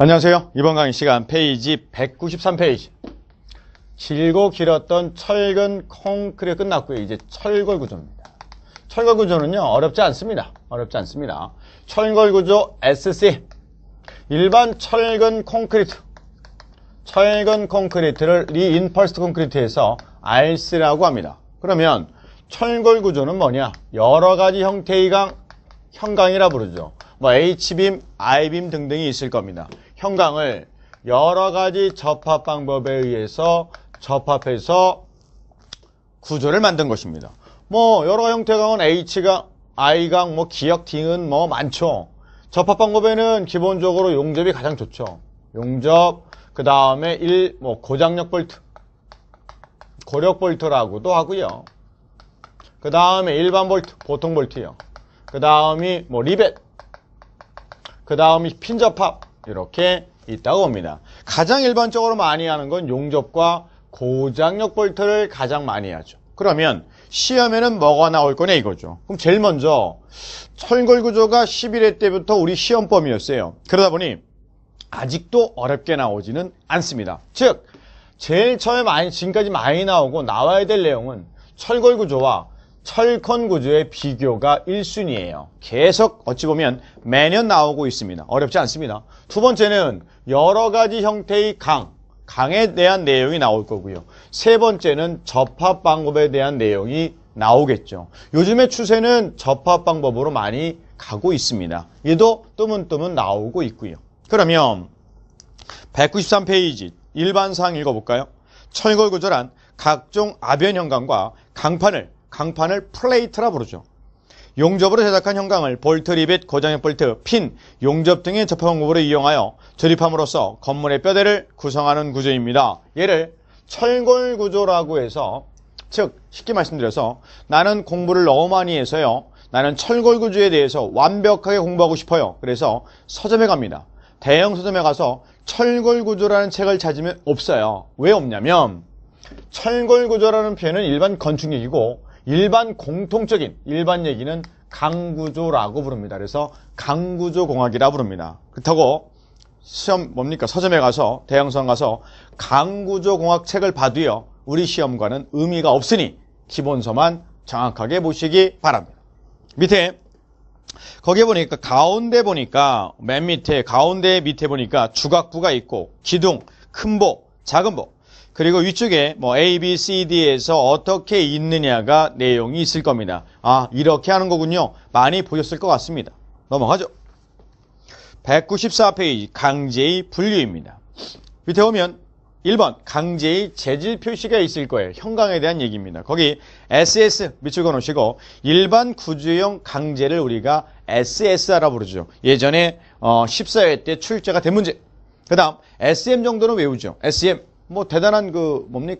안녕하세요. 이번 강의 시간 페이지 193페이지. 길고 길었던 철근 콘크리트 끝났고요. 이제 철골 구조입니다. 철골 구조는요, 어렵지 않습니다. 철골 구조 SC. 일반 철근 콘크리트. 철근 콘크리트를 리인펄스드 콘크리트에서 RC라고 합니다. 그러면 철골 구조는 뭐냐? 여러 가지 형태의 형강이라 부르죠. 뭐 H빔, I빔 등등이 있을 겁니다. 형강을 여러 가지 접합 방법에 의해서 접합해서 구조를 만든 것입니다. 뭐 여러 형태강은 H강, I강, 뭐 기역 등은 뭐 많죠. 접합 방법에는 기본적으로 용접이 가장 좋죠. 용접, 그 다음에 고장력 볼트, 고력 볼트라고도 하고요. 그 다음에 일반 볼트, 보통 볼트요. 그 다음이 뭐 리벳, 그 다음이 핀 접합, 이렇게 있다고 봅니다. 가장 일반적으로 많이 하는 건 용접과 고장력 볼트를 가장 많이 하죠. 그러면 시험에는 뭐가 나올 거냐 이거죠. 그럼 제일 먼저 철골 구조가 11회 때부터 우리 시험범위였어요. 그러다 보니 아직도 어렵게 나오지는 않습니다. 즉 제일 처음에 지금까지 많이 나오고 나와야 될 내용은 철골 구조와 철컨 구조의 비교가 1순위예요. 계속 어찌 보면 매년 나오고 있습니다. 어렵지 않습니다. 두 번째는 여러 가지 형태의 강에 대한 내용이 나올 거고요. 세 번째는 접합 방법에 대한 내용이 나오겠죠. 요즘의 추세는 접합 방법으로 많이 가고 있습니다. 얘도 뜨문뜨문 나오고 있고요. 그러면 193페이지 일반사항 읽어볼까요? 철골 구조란 각종 아변 형강과 강판을 플레이트라 부르죠. 용접으로 제작한 형강을 볼트, 리벳, 고장력 볼트, 핀, 용접 등의 접합 방법으로 이용하여 조립함으로써 건물의 뼈대를 구성하는 구조입니다. 얘를 철골 구조라고 해서, 즉 쉽게 말씀드려서 나는 공부를 너무 많이 해서요. 나는 철골 구조에 대해서 완벽하게 공부하고 싶어요. 그래서 서점에 갑니다. 대형 서점에 가서 철골 구조라는 책을 찾으면 없어요. 왜 없냐면 철골 구조라는 표현은 일반 건축얘기고 일반 얘기는 강구조라고 부릅니다. 그래서 강구조공학이라 부릅니다. 그렇다고 시험 서점에 가서 대형서점 가서 강구조공학 책을 봐도요. 우리 시험과는 의미가 없으니 기본서만 정확하게 보시기 바랍니다. 밑에 거기에 보니까 맨 밑에 가운데 밑에 보니까 주각부가 있고 기둥, 큰 보, 작은 보, 그리고 위쪽에 뭐 A, B, C, D에서 어떻게 있느냐가 내용이 있을 겁니다. 아, 이렇게 하는 거군요. 많이 보셨을 것 같습니다. 넘어가죠. 194페이지 강제의 분류입니다. 밑에 보면 1번 강제의 재질 표시가 있을 거예요. 형강에 대한 얘기입니다. 거기 SS 밑줄 그어놓으시고 일반 구조형 강제를 우리가 SSR라 부르죠. 예전에 14회 때 출제가 된 문제. 그 다음 SM 정도는 외우죠. SM 뭐 대단한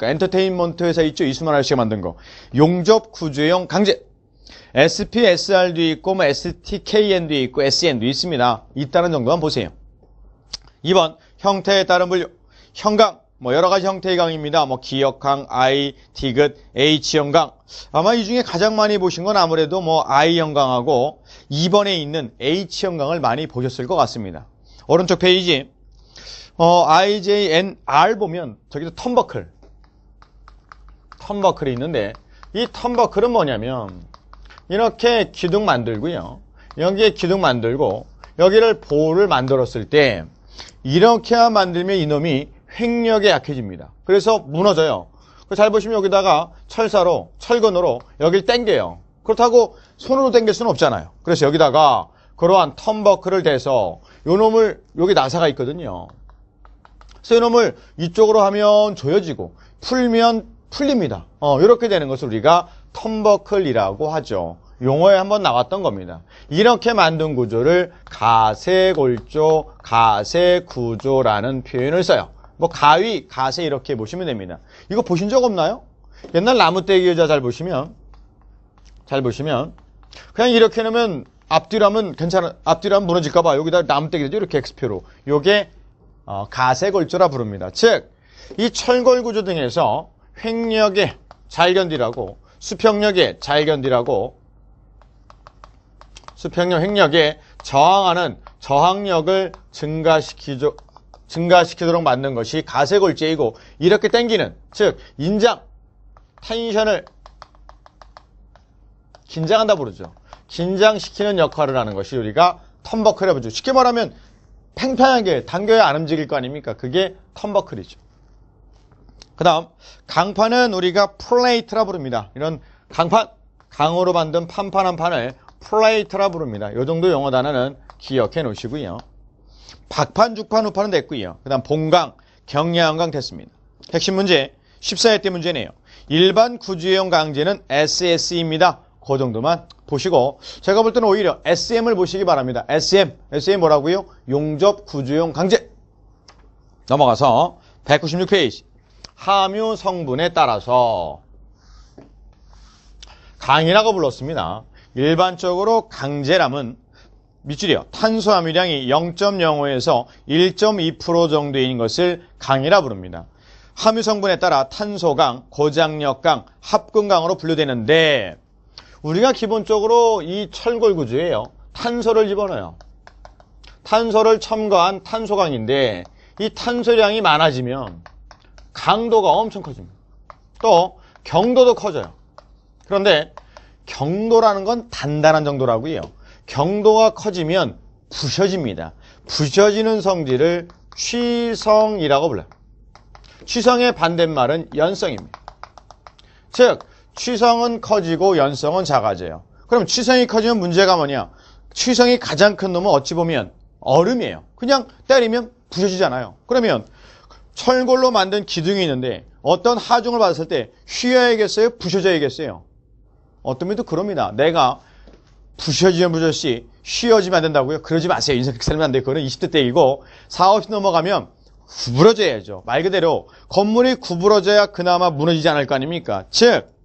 엔터테인먼트 회사 있죠. 이수만 아저씨가 만든 거. 용접 구조형 강제. SPSR도 있고 뭐 STKN도 있고 SN도 있습니다. 있다는 정도만 보세요. 2번 형태에 따른 분류. 형강 뭐 여러 가지 형태의 강입니다. 뭐 기역강, I, 디귿, H형강. 아마 이 중에 가장 많이 보신 건 아무래도 뭐 I형강하고 2번에 있는 H형강을 많이 보셨을 것 같습니다. 오른쪽 페이지 IJNR 보면 저기도 턴버클이 있는데 이 턴버클은 뭐냐면 이렇게 기둥 만들고요. 여기에 기둥 만들고 여기를 볼을 만들었을 때 이렇게만 만들면 이놈이 횡력에 약해집니다. 그래서 무너져요. 잘 보시면 여기다가 철근으로 여기를 당겨요. 그렇다고 손으로 당길 수는 없잖아요. 그래서 여기다가 그러한 턴버클을 대서 요놈을 여기 나사가 있거든요. 그래서 이놈을 이쪽으로 하면 조여지고 풀면 풀립니다. 이렇게 되는 것을 우리가 턴버클이라고 하죠. 용어에 한번 나왔던 겁니다. 이렇게 만든 구조를 가세골조, 가세구조라는 표현을 써요. 뭐 가위, 가세 이렇게 보시면 됩니다. 이거 보신 적 없나요? 옛날 나무떼기 의자 잘 보시면 그냥 이렇게 놓으면 앞뒤로 하면 무너질까 봐 여기다 나무떼기죠. 이렇게 X표로. 요게 가세골조라 부릅니다. 즉 이 철골 구조 등에서 횡력에 잘 견디라고 수평력에 잘 견디라고 수평력 횡력에 저항하는 저항력을 증가시키죠 증가시키도록 만든 것이 가세골제이고 이렇게 당기는, 즉 인장, 텐션을 긴장한다 부르죠. 긴장시키는 역할을 하는 것이 우리가 턴버클이라고 부르죠. 쉽게 말하면 팽팽하게 당겨야 안 움직일 거 아닙니까? 그게 턴버클이죠. 그 다음 강판은 우리가 플레이트라 부릅니다. 이런 강판, 강으로 만든 판판한 판을 플레이트라 부릅니다. 이 정도 용어 단어는 기억해 놓으시고요. 박판, 죽판, 후판은 됐고요. 그 다음 본강, 경량강 됐습니다. 핵심 문제 14회 때 문제네요. 일반 구주형 강제는 SS입니다. 그 정도만 보시고 제가 볼 때는 오히려 SM을 보시기 바랍니다. SM 뭐라고요? 용접 구주형 강제. 넘어가서 196페이지. 함유 성분에 따라서 강이라고 불렀습니다. 일반적으로 강제람은 밑줄이요. 탄소 함유량이 0.05에서 1.2% 정도인 것을 강이라 부릅니다. 함유 성분에 따라 탄소강, 고장력강, 합금강으로 분류되는데 우리가 기본적으로 이 철골 구조예요. 탄소를 집어넣어요. 탄소를 첨가한 탄소강인데 이 탄소량이 많아지면 강도가 엄청 커집니다. 또 경도도 커져요. 그런데 경도라는 건 단단한 정도라고요. 경도가 커지면 부셔집니다. 부셔지는 성질을 취성이라고 불러요. 취성의 반대말은 연성입니다. 즉 취성은 커지고 연성은 작아져요. 그럼 취성이 커지면 문제가 뭐냐? 취성이 가장 큰 놈은 어찌 보면 얼음이에요. 그냥 때리면 부셔지잖아요. 그러면 철골로 만든 기둥이 있는데 어떤 하중을 받았을 때 휘어야겠어요? 부셔져야겠어요? 어떤 분도 그럽니다. 내가 부셔지면 부셔지 휘어지면 안 된다고요? 그러지 마세요. 인생 그렇게 살면 안 돼요. 그거는 20대 때이고 40, 50 넘어가면 구부러져야죠. 말 그대로 건물이 구부러져야 그나마 무너지지 않을 거 아닙니까? 즉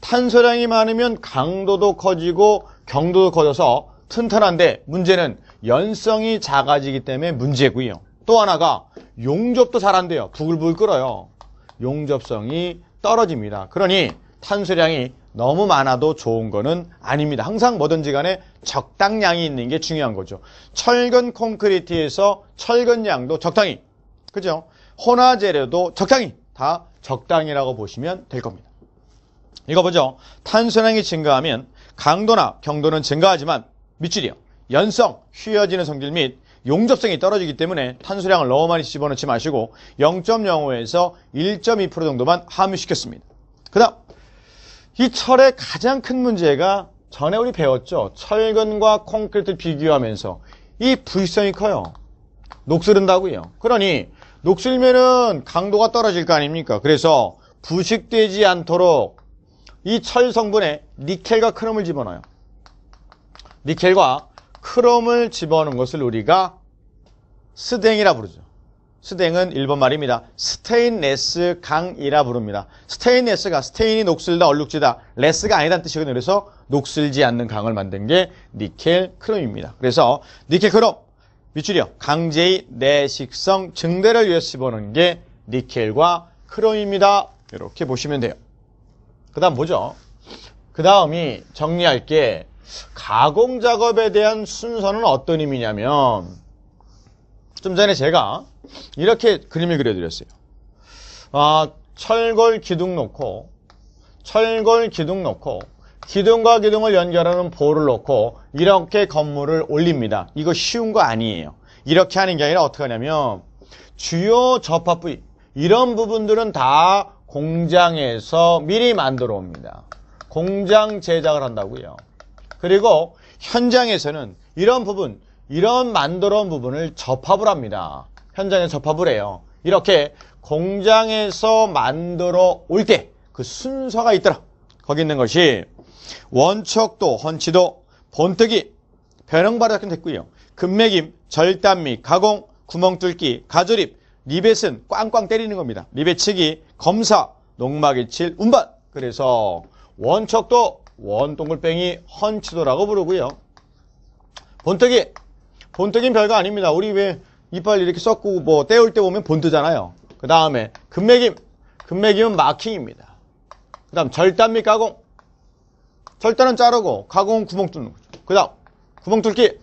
탄소량이 많으면 강도도 커지고 경도도 커져서 튼튼한데 문제는 연성이 작아지기 때문에 문제고요. 또 하나가 용접도 잘 안 돼요. 부글부글 끓어요. 용접성이 떨어집니다. 그러니 탄소량이 너무 많아도 좋은 거는 아닙니다. 항상 뭐든지 간에 적당량이 있는 게 중요한 거죠. 철근 콘크리트에서 철근량도 적당히, 그죠? 혼화 재료도 적당히, 다 적당이라고 보시면 될 겁니다. 이거 보죠. 탄소량이 증가하면 강도나 경도는 증가하지만 밑줄이요. 연성, 휘어지는 성질 및 용접성이 떨어지기 때문에 탄소량을 너무 많이 집어넣지 마시고 0.05에서 1.2% 정도만 함유시켰습니다. 그 다음 이 철의 가장 큰 문제가 전에 우리 배웠죠. 철근과 콘크리트를 비교하면서 이 부식성이 커요. 녹슬은다고요. 그러니 녹슬면은 강도가 떨어질 거 아닙니까? 그래서 부식되지 않도록 이 철 성분에 니켈과 크롬을 집어넣어요. 니켈과 크롬을 집어넣은 것을 우리가 스댕이라 부르죠. 스댕은 일본 말입니다. 스테인레스 강이라 부릅니다. 스테인레스가 스테인이 녹슬다 얼룩지다 레스가 아니다는 뜻이거든요. 그래서 녹슬지 않는 강을 만든 게 니켈 크롬입니다. 그래서 니켈 크롬 밑줄이요. 강제의 내식성 증대를 위해서 집어넣은 게 니켈과 크롬입니다. 이렇게 보시면 돼요. 그 다음 뭐죠? 그 다음이 정리할 게 가공 작업에 대한 순서는 어떤 의미냐면 좀 전에 제가 이렇게 그림을 그려드렸어요. 철골 기둥 놓고 기둥과 기둥을 연결하는 볼을 놓고 이렇게 건물을 올립니다. 이거 쉬운 거 아니에요. 이렇게 하는 게 아니라 어떻게 하냐면 주요 접합 부위 이런 부분들은 다 공장에서 미리 만들어 옵니다. 공장 제작을 한다고요. 그리고 현장에서는 이런 부분, 이런 만들어 온 부분을 접합을 합니다. 현장에 접합을 해요. 이렇게 공장에서 만들어 올 때 그 순서가 있더라. 거기 있는 것이 원척도, 헌치도, 본뜨기, 변형발이 이렇게 됐고요. 금매김, 절단미, 가공, 구멍 뚫기, 가조립, 리벳은 꽝꽝 때리는 겁니다. 리벳치기, 검사, 농막이칠, 운반. 그래서 원척도, 원동글뱅이, 헌치도라고 부르고요. 본뜨기는 별거 아닙니다. 우리 왜 이빨 이렇게 썩고 뭐 떼올 때 보면 본뜨잖아요. 그 다음에 금매김은 마킹입니다. 그 다음 절단 및 가공. 절단은 자르고 가공은 구멍 뚫는 거죠. 그 다음 구멍 뚫기.